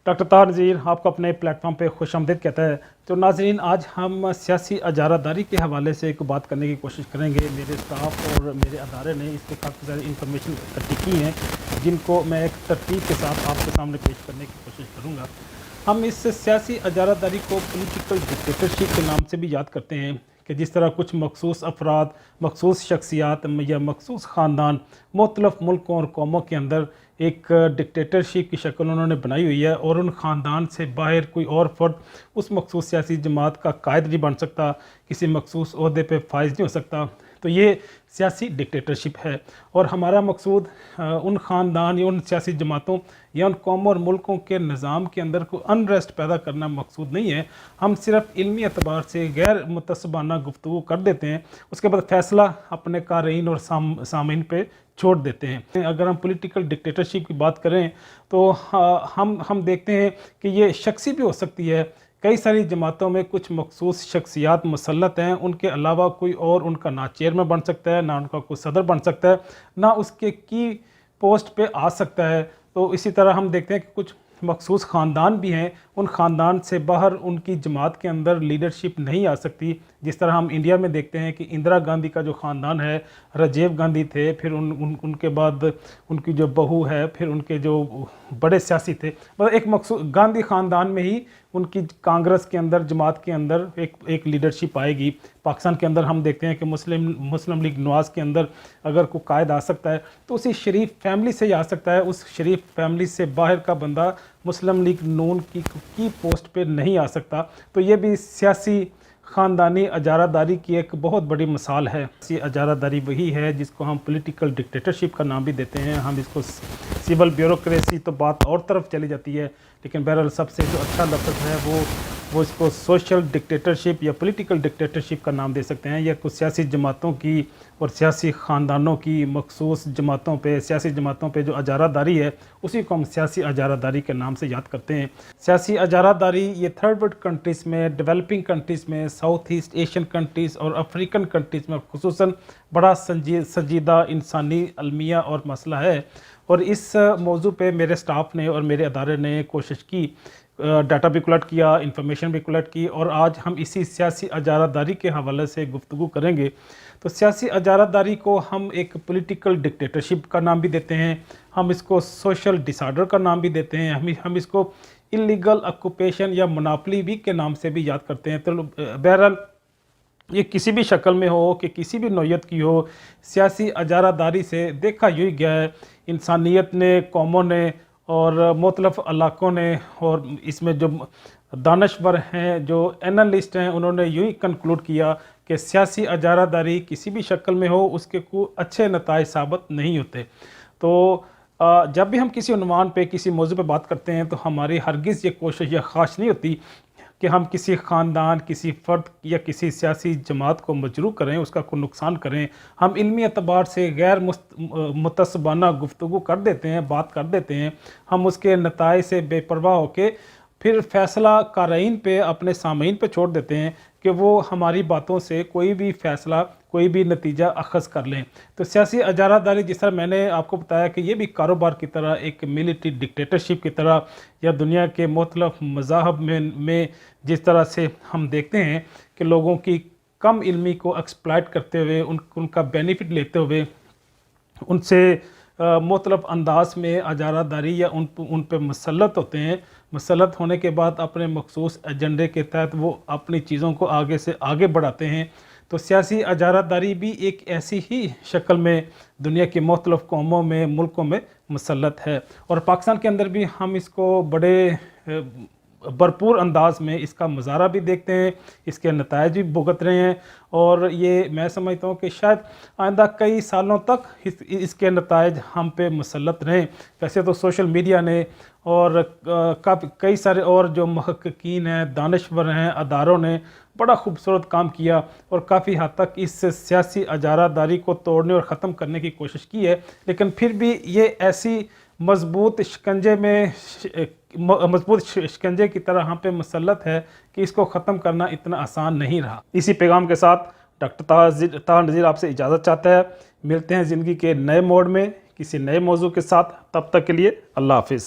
Doctor Tahir Nazir آپ کو اپنے پلیٹ فارم پہ خوش آمدید کہتا ہے۔ تو ناظرین، آج ہم سیاسی اجارہ داری کے حوالے سے ایک بات کرنے کی کوشش کریں گے۔ میرے اسٹاف اور میرے ادارے نے اس پہ کافی ساری انفارمیشن اکٹھی کی ہیں، جن کو میں ایک ترتیب کے ساتھ آپ کے سامنے پیش کرنے کی کوشش کروں گا۔ ہم اس سیاسی اجارہ داری کو پولیٹیکل ڈکٹیٹرشپ کے نام سے بھی یاد کرتے ہیں کہ جس طرح کچھ مخصوص افراد، مخصوص شخصیات یا مخصوص خاندان مختلف ملکوں اور قوموں کے اندر ایک ڈکٹیٹرشپ کی شکل انہوں نے بنائی ہوئی ہے، اور ان خاندان سے باہر کوئی اور فرد اس مخصوص سیاسی جماعت کا قائد نہیں بن سکتا، کسی مخصوص عہدے پہ فائز نہیں ہو سکتا۔ تو یہ سیاسی ڈکٹیٹرشپ ہے، اور ہمارا مقصود ان خاندان یا ان سیاسی جماعتوں یا ان قوموں اور ملکوں کے نظام کے اندر کوئی انریسٹ پیدا کرنا مقصود نہیں ہے۔ ہم صرف علمی اعتبار سے غیر متعصبانہ گفتگو کر دیتے ہیں، اس کے بعد فیصلہ اپنے قارئین اور سامعین پہ چھوڑ دیتے ہیں۔ اگر ہم پولیٹیکل ڈکٹیٹرشپ کی بات کریں تو ہم دیکھتے ہیں کہ یہ شخصی بھی ہو سکتی ہے۔ کئی ساری جماعتوں میں کچھ مخصوص شخصیات مسلط ہیں، ان کے علاوہ کوئی اور ان کا نہ چیئرمین بن سکتا ہے، نہ ان کا کوئی صدر بن سکتا ہے، نہ اس کے کی پوسٹ پہ آ سکتا ہے۔ تو اسی طرح ہم دیکھتے ہیں کہ کچھ مخصوص خاندان بھی ہیں، ان خاندان سے باہر ان کی جماعت کے اندر لیڈرشپ نہیں آ سکتی۔ جس طرح ہم انڈیا میں دیکھتے ہیں کہ اندرا گاندھی کا جو خاندان ہے، راجیو گاندھی تھے، پھر ان کے بعد ان کی جو بہو ہے، پھر ان کے جو بڑے سیاسی تھے، مطلب ایک مخصوص گاندھی خاندان میں ہی ان کی کانگریس کے اندر، جماعت کے اندر ایک لیڈرشپ آئے گی۔ پاکستان کے اندر ہم دیکھتے ہیں کہ مسلم لیگ نواز کے اندر اگر کوئی قائد آ سکتا ہے تو اسی شریف فیملی سے ہی آ سکتا ہے، اس شریف فیملی سے باہر کا بندہ مسلم لیگ نون کی پوسٹ پہ نہیں آ سکتا۔ تو یہ بھی سیاسی خاندانی اجارہ داری کی ایک بہت بڑی مثال ہے۔ سیاسی اجارہ داری وہی ہے جس کو ہم پولیٹیکل ڈکٹیٹرشپ کا نام بھی دیتے ہیں۔ ہم اس کو سول بیوروکریسی، تو بات اور طرف چلی جاتی ہے، لیکن بہرحال سب سے جو اچھا لفظ ہے وہ اس کو سوشل ڈکٹیٹرشپ یا پولیٹیکل ڈکٹیٹرشپ کا نام دے سکتے ہیں۔ یا کچھ سیاسی جماعتوں کی اور سیاسی خاندانوں کی مخصوص جماعتوں پہ، سیاسی جماعتوں پہ جو اجارہ داری ہے، اسی کو ہم سیاسی اجارہ داری کے نام سے یاد کرتے ہیں۔ سیاسی اجارہ داری یہ تھرڈ ورلڈ کنٹریز میں، ڈیولپنگ کنٹریز میں، ساؤتھ ایسٹ ایشین کنٹریز اور افریقن کنٹریز میں خصوصاً بڑا سنجیدہ انسانی المیہ اور مسئلہ ہے، اور اس موضوع پہ میرے سٹاف نے اور میرے ادارے نے کوشش کی، ڈاٹا بھی کلیکٹ کیا، انفارمیشن بھی کلیکٹ کی، اور آج ہم اسی سیاسی اجارہ داری کے حوالے سے گفتگو کریں گے۔ تو سیاسی اجارہ داری کو ہم ایک پولیٹیکل ڈکٹیٹرشپ کا نام بھی دیتے ہیں، ہم اس کو سوشل ڈس آرڈر کا نام بھی دیتے ہیں، ہم اس کو انلیگل آکوپیشن یا مناپلی بھی کے نام سے بھی یاد کرتے ہیں۔ تو بہرحال یہ کسی بھی شکل میں ہو کہ کسی بھی نوعیت کی ہو، سیاسی اجارہ داری سے دیکھا یوں گیا ہے، انسانیت نے، قوموں نے اور مختلف علاقوں نے، اور اس میں جو دانشور ہیں، جو اینالسٹ ہیں، انہوں نے یوں ہی کنکلوڈ کیا کہ سیاسی اجارہ داری کسی بھی شکل میں ہو، اس کے کوئی اچھے نتائج ثابت نہیں ہوتے۔ تو جب بھی ہم کسی عنوان پہ، کسی موضوع پہ بات کرتے ہیں تو ہماری ہرگز یہ کوشش یا خواہش نہیں ہوتی کہ ہم کسی خاندان، کسی فرد یا کسی سیاسی جماعت کو مجروح کریں، اس کا کوئی نقصان کریں۔ ہم علمی اعتبار سے غیر متعصبانہ گفتگو کر دیتے ہیں، بات کر دیتے ہیں، ہم اس کے نتائج سے بے پرواہ ہو کے پھر فیصلہ قارئین پہ، اپنے سامعین پہ چھوڑ دیتے ہیں کہ وہ ہماری باتوں سے کوئی بھی فیصلہ، کوئی بھی نتیجہ اخذ کر لیں۔ تو سیاسی اجارہ داری، جس طرح میں نے آپ کو بتایا کہ یہ بھی کاروبار کی طرح، ایک ملٹری ڈکٹیٹرشپ کی طرح، یا دنیا کے مختلف مذاہب میں جس طرح سے ہم دیکھتے ہیں کہ لوگوں کی کم علمی کو ایکسپلائٹ کرتے ہوئے، ان کا بینیفٹ لیتے ہوئے، ان سے مختلف انداز میں اجارہ داری یا ان پہ مسلط ہوتے ہیں۔ مسلط ہونے کے بعد اپنے مخصوص ایجنڈے کے تحت وہ اپنی چیزوں کو آگے سے آگے بڑھاتے ہیں۔ تو سیاسی اجارہ داری بھی ایک ایسی ہی شکل میں دنیا کی مختلف قوموں میں، ملکوں میں مسلط ہے، اور پاکستان کے اندر بھی ہم اس کو بڑے بھرپور انداز میں اس کا مظاہرہ بھی دیکھتے ہیں، اس کے نتائج بھی بھگت رہے ہیں، اور یہ میں سمجھتا ہوں کہ شاید آئندہ کئی سالوں تک اس کے نتائج ہم پہ مسلط رہیں۔ ویسے تو سوشل میڈیا نے اور کئی سارے اور جو محققین ہیں، دانشور ہیں، اداروں نے بڑا خوبصورت کام کیا، اور کافی حد تک اس سیاسی اجارہ داری کو توڑنے اور ختم کرنے کی کوشش کی ہے، لیکن پھر بھی یہ ایسی مضبوط شکنجے کی طرح ہم پہ مسلط ہے کہ اس کو ختم کرنا اتنا آسان نہیں رہا۔ اسی پیغام کے ساتھ ڈاکٹر طاہر نذیر آپ سے اجازت چاہتا ہے۔ ملتے ہیں زندگی کے نئے موڑ میں کسی نئے موضوع کے ساتھ، تب تک کے لیے اللہ حافظ۔